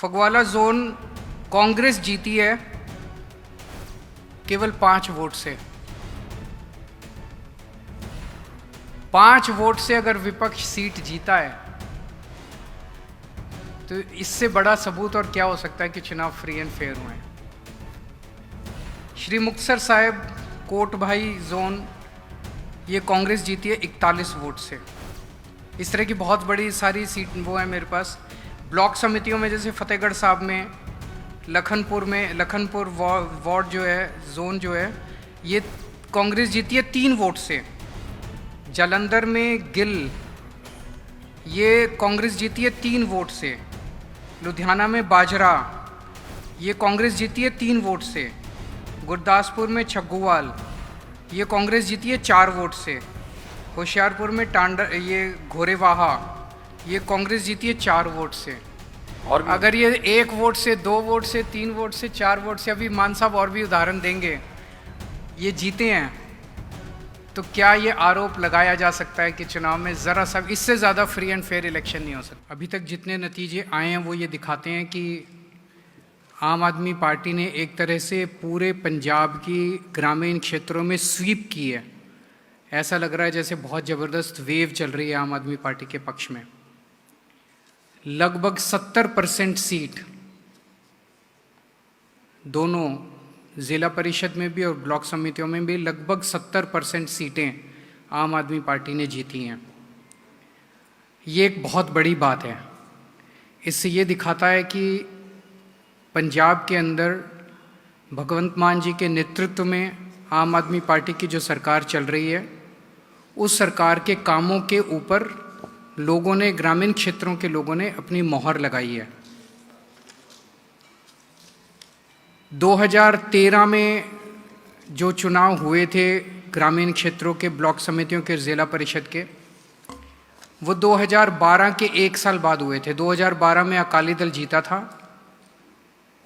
फगवाला zone Congress जीती है केवल 5 वोट से। 5 वोट से अगर विपक्ष सीट जीता है तो इससे बड़ा सबूत और क्या हो सकता है कि चुनाव फ्री एंड फेयर हुए हैं। श्री मुक्तसर साहिब कोट भाई जोन ये कांग्रेस जीती है 41 वोट से। इस तरह की बहुत बड़ी सारी सीट वो है मेरे पास। ब्लॉक समितियों में जैसे फतेहगढ़ साहब में, लखनपुर वार्ड जो है, जोन जो है, ये कांग्रेस जीती है 3 वोट से। जालंधर में गिल ये कांग्रेस जीती है 3 वोट से। लुधियाना में बाजरा ये कांग्रेस जीती है 3 वोट से। गुरदासपुर में छग्गुवाल ये कांग्रेस जीती है 4 वोट से। होशियारपुर में ये घोरेवाहा ये कांग्रेस जीती है 4 वोट से। और अगर ये 1 वोट से, 2 वोट से, 3 वोट से, 4 वोट से, अभी मान साहब और भी उदाहरण देंगे, ये जीते हैं, तो क्या ये आरोप लगाया जा सकता है कि चुनाव में ज़रा सा इससे ज़्यादा फ्री एंड फेयर इलेक्शन नहीं हो सकता? अभी तक जितने नतीजे आए हैं वो ये दिखाते हैं कि आम आदमी पार्टी ने एक तरह से पूरे पंजाब की ग्रामीण क्षेत्रों में स्वीप की है। ऐसा लग रहा है जैसे बहुत ज़बरदस्त वेव चल रही है आम आदमी पार्टी के पक्ष में। लगभग 70% सीट दोनों ज़िला परिषद में भी और ब्लॉक समितियों में भी लगभग 70% सीटें आम आदमी पार्टी ने जीती हैं। ये एक बहुत बड़ी बात है। इससे ये दिखाता है कि पंजाब के अंदर भगवंत मान जी के नेतृत्व में आम आदमी पार्टी की जो सरकार चल रही है, उस सरकार के कामों के ऊपर लोगों ने, ग्रामीण क्षेत्रों के लोगों ने अपनी मोहर लगाई है। 2013 में जो चुनाव हुए थे ग्रामीण क्षेत्रों के, ब्लॉक समितियों के, ज़िला परिषद के, वो 2012 के 1 साल बाद हुए थे। 2012 में अकाली दल जीता था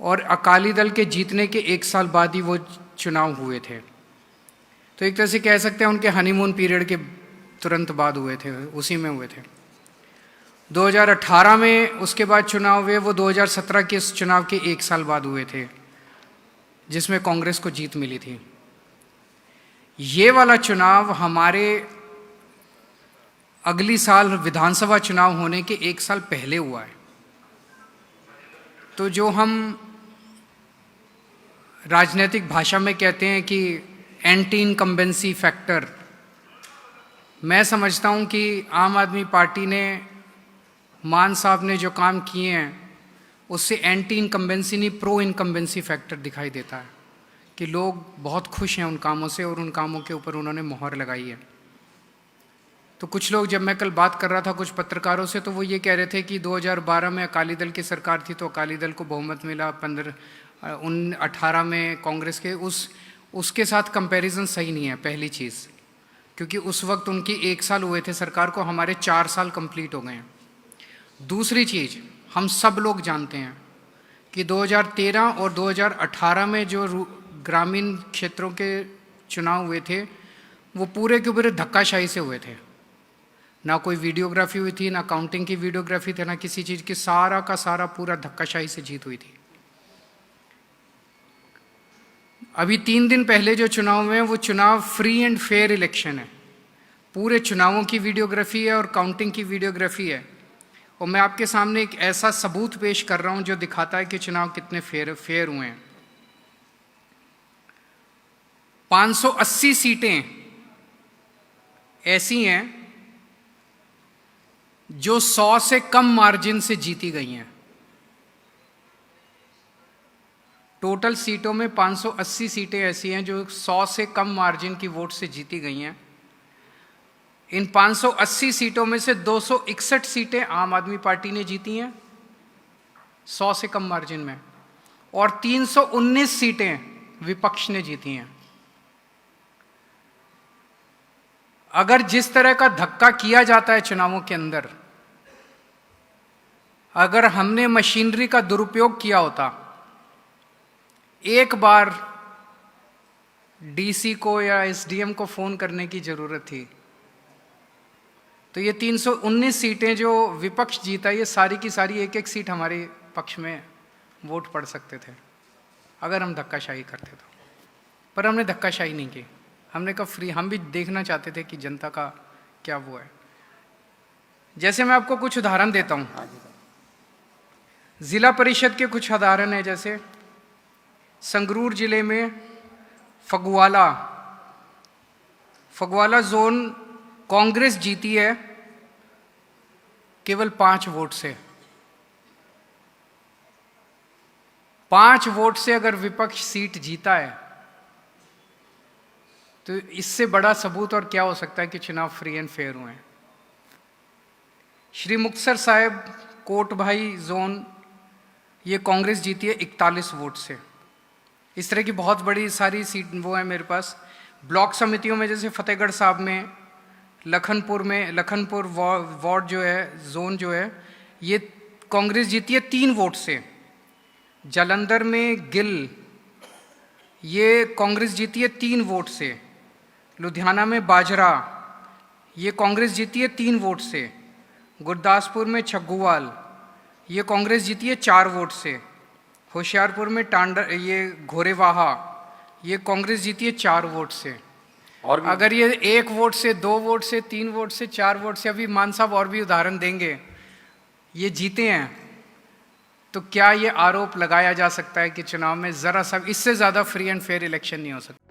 और अकाली दल के जीतने के 1 साल बाद ही वो चुनाव हुए थे। तो एक तरह से कह सकते हैं उनके हनीमून पीरियड के तुरंत बाद हुए थे, उसी में हुए थे। 2018 में उसके बाद चुनाव हुए, वो 2017 के इस चुनाव के 1 साल बाद हुए थे, जिसमें कांग्रेस को जीत मिली थी। ये वाला चुनाव हमारे अगली साल विधानसभा चुनाव होने के 1 साल पहले हुआ है। तो जो हम राजनीतिक भाषा में कहते हैं कि एंटी इनकम्बेंसी फैक्टर, मैं समझता हूँ कि आम आदमी पार्टी ने, मान साहब ने जो काम किए हैं, उससे एंटी इनकम्बेंसी नहीं, प्रो इनकम्बेंसी फैक्टर दिखाई देता है कि लोग बहुत खुश हैं उन कामों से और उन कामों के ऊपर उन्होंने मोहर लगाई है। तो कुछ लोग, जब मैं कल बात कर रहा था कुछ पत्रकारों से, तो वो ये कह रहे थे कि 2012 में अकाली दल की सरकार थी तो अकाली दल को बहुमत मिला, 18 में कांग्रेस के, उसके साथ कंपैरिजन सही नहीं है। पहली चीज़, क्योंकि उस वक्त उनकी 1 साल हुए थे सरकार को, हमारे 4 साल कंप्लीट हो गए हैं। दूसरी चीज़, हम सब लोग जानते हैं कि 2013 और 2018 में जो ग्रामीण क्षेत्रों के चुनाव हुए थे, वो पूरे के पूरे धक्काशाही से हुए थे। ना कोई वीडियोग्राफी हुई थी, ना काउंटिंग की वीडियोग्राफी थी, ना किसी चीज़ की, सारा का सारा पूरा धक्काशाही से जीत हुई थी। अभी 3 दिन पहले जो चुनाव में, वो चुनाव फ्री एंड फेयर इलेक्शन है। पूरे चुनावों की वीडियोग्राफी है और काउंटिंग की वीडियोग्राफी है। और मैं आपके सामने एक ऐसा सबूत पेश कर रहा हूं जो दिखाता है कि चुनाव कितने फेयर हुए हैं। 580 सीटें ऐसी हैं जो 100 से कम मार्जिन से जीती गई हैं। टोटल सीटों में 580 सीटें ऐसी हैं जो 100 से कम मार्जिन की वोट से जीती गई हैं। इन 580 सीटों में से 261 सीटें आम आदमी पार्टी ने जीती हैं 100 से कम मार्जिन में, और 319 सीटें विपक्ष ने जीती हैं। अगर जिस तरह का धक्का किया जाता है चुनावों के अंदर, अगर हमने मशीनरी का दुरुपयोग किया होता, एक बार डीसी को या एसडीएम को फोन करने की जरूरत थी, तो ये 319 सीटें जो विपक्ष जीता, ये सारी की सारी एक एक सीट हमारी पक्ष में वोट पड़ सकते थे अगर हम धक्काशाही करते तो, पर हमने धक्काशाही नहीं की। हमने कहा फ्री, हम भी देखना चाहते थे कि जनता का क्या वो है। जैसे मैं आपको कुछ उदाहरण देता हूँ, जिला परिषद के कुछ उदाहरण है। जैसे संगरूर जिले में फगवाला जोन कांग्रेस जीती है केवल 5 वोट से। 5 वोट से अगर विपक्ष सीट जीता है तो इससे बड़ा सबूत और क्या हो सकता है कि चुनाव फ्री एंड फेयर हुए हैं। श्री मुक्तसर साहिब कोटभाई जोन, ये कांग्रेस जीती है 41 वोट से। इस तरह की बहुत बड़ी सारी सीट वो है मेरे पास। ब्लॉक समितियों में जैसे फतेहगढ़ साहब में, लखनपुर वार्ड जो है, जोन जो है, ये कांग्रेस जीती है 3 वोट से। जालंधर में गिल, ये कांग्रेस जीती है 3 वोट से। लुधियाना में बाजरा, ये कांग्रेस जीती है 3 वोट से। गुरदासपुर में छग्गुवाल, ये कांग्रेस जीती है 4 वोट से। होशियारपुर में ये घोरेवाहा, ये कांग्रेस जीती है 4 वोट से। और अगर ये 1 वोट से, 2 वोट से, 3 वोट से, 4 वोट से, अभी मान साहब और भी उदाहरण देंगे, ये जीते हैं, तो क्या ये आरोप लगाया जा सकता है कि चुनाव में जरा सा इससे ज़्यादा फ्री एंड फेयर इलेक्शन नहीं हो सकता?